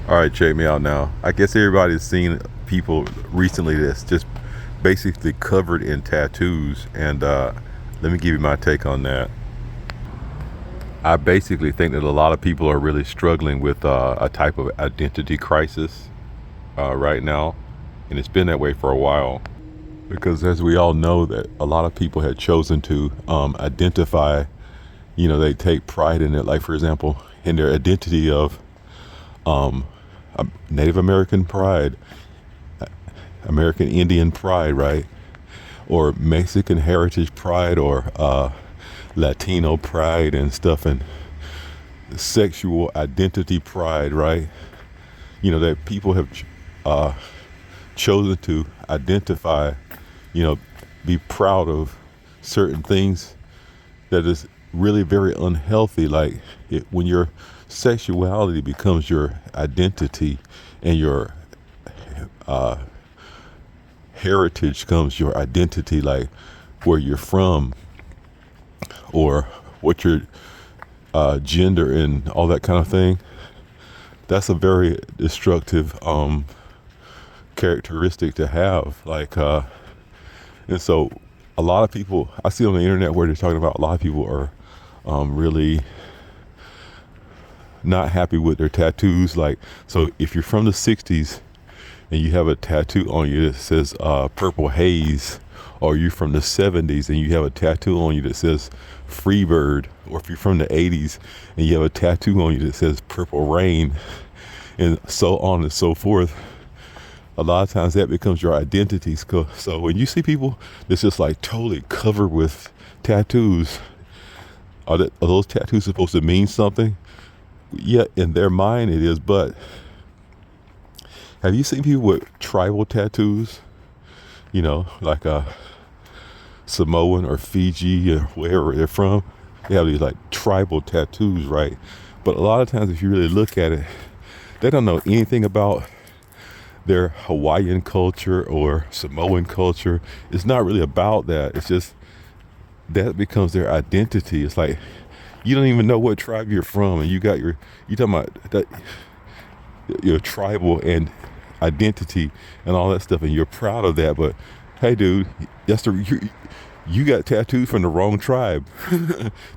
All right, check me out now. I guess everybody's seen people recently that's just basically covered in tattoos, and let me give you my take on that. I basically think that a lot of people are really struggling with a type of identity crisis right now, and it's been that way for a while. Because as we all know, that a lot of people had chosen to identify, they take pride in it. Like for example, in their identity of Native American pride, American Indian pride, right? Or Mexican heritage pride, or Latino pride and stuff, and sexual identity pride, right? That people have uh, chosen to identify, you know, be proud of certain things that is really very unhealthy. Like when your sexuality becomes your identity and your uh, heritage comes your identity, like where you're from or what your gender and all that kind of thing. That's a very destructive characteristic to have. And so a lot of people I see on the internet where they're talking about a lot of people are really not happy with their tattoos. Like, so if you're from the 60s and you have a tattoo on you that says Purple Haze, or you're from the 70s and you have a tattoo on you that says Freebird, or if you're from the 80s and you have a tattoo on you that says Purple Rain, and so on and so forth, a lot of times that becomes your identity. So when you see people that's just like totally covered with tattoos, are those tattoos supposed to mean something? Yeah, in their mind it is, but have you seen people with tribal tattoos? Like Samoan or Fiji or wherever they're from. They have these like tribal tattoos, right? But a lot of times, if you really look at it, they don't know anything about their Hawaiian culture or Samoan culture. It's not really about that. It's just that becomes their identity. It's like you don't even know what tribe you're from, and you talking about that your tribal and identity and all that stuff, and you're proud of that. But hey, dude, you got tattoos from the wrong tribe.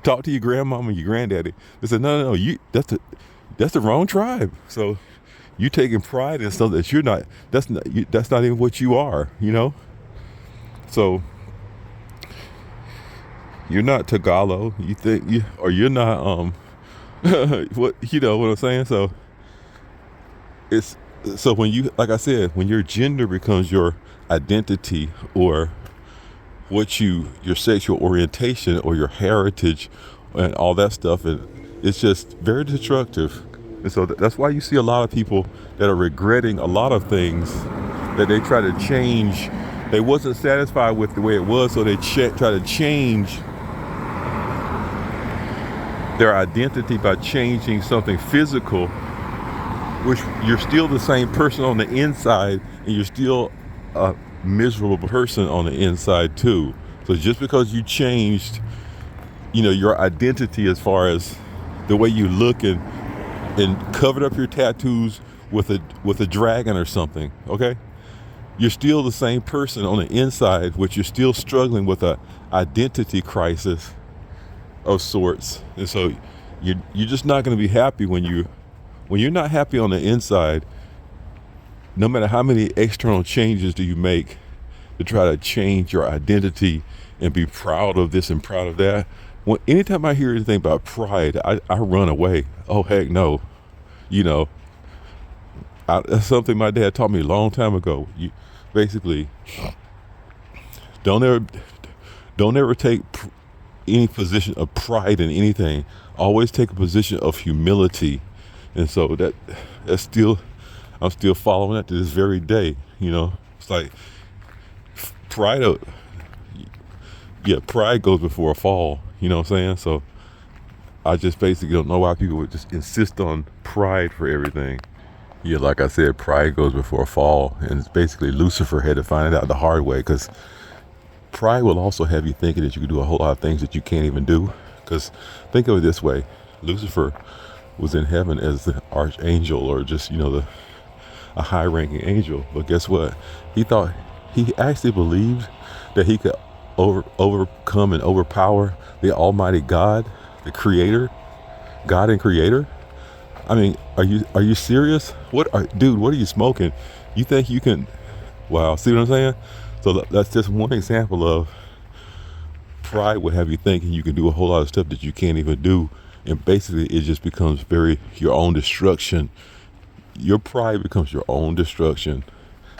Talk to your grandmama and your granddaddy. They said, no, that's the wrong tribe. So you taking pride in something that you're not. That's not even what you are. So you're not Tagalog. Or you're not what what I'm saying. It's so when you, like I said, when your gender becomes your identity, or your sexual orientation or your heritage and all that stuff, and it's just very destructive. And so that's why you see a lot of people that are regretting a lot of things that they try to change. They wasn't satisfied with the way it was, so they try to change their identity by changing something physical, which you're still the same person on the inside, and you're still a miserable person on the inside too. So just because you changed, your identity as far as the way you look, and covered up your tattoos with a dragon or something, okay? You're still the same person on the inside, which you're still struggling with a identity crisis of sorts. And so you're just not going to be happy when you're not happy on the inside. No matter how many external changes do you make to try to change your identity and be proud of this and proud of that, anytime I hear anything about pride, I run away. Oh heck no. That's something my dad taught me a long time ago. You basically don't ever take any position of pride in anything. Always take a position of humility. And so that's still, I'm still following that to this very day. It's like pride. Pride goes before a fall. You know what I'm saying? So I just basically don't know why people would just insist on pride for everything. Yeah, like I said, pride goes before a fall, and it's basically Lucifer had to find it out the hard way, because pride will also have you thinking that you can do a whole lot of things that you can't even do. Because think of it this way: Lucifer was in heaven as the archangel, or just, a high ranking angel. But guess what? He actually believed that he could overcome and overpower the Almighty God, the Creator, God and Creator. I mean, are you serious? Dude, what are you smoking? You think you can? Wow, see what I'm saying? So that's just one example of pride would have you thinking you can do a whole lot of stuff that you can't even do, and basically it just becomes your own destruction. Your pride becomes your own destruction,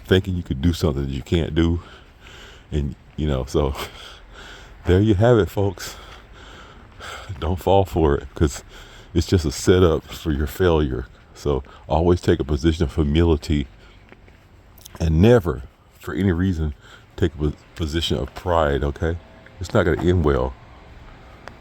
thinking you could do something that you can't do, and so there you have it, folks. Don't fall for it, because it's just a setup for your failure. So always take a position of humility, and never, for any reason, take a position of pride. Okay, it's not going to end well.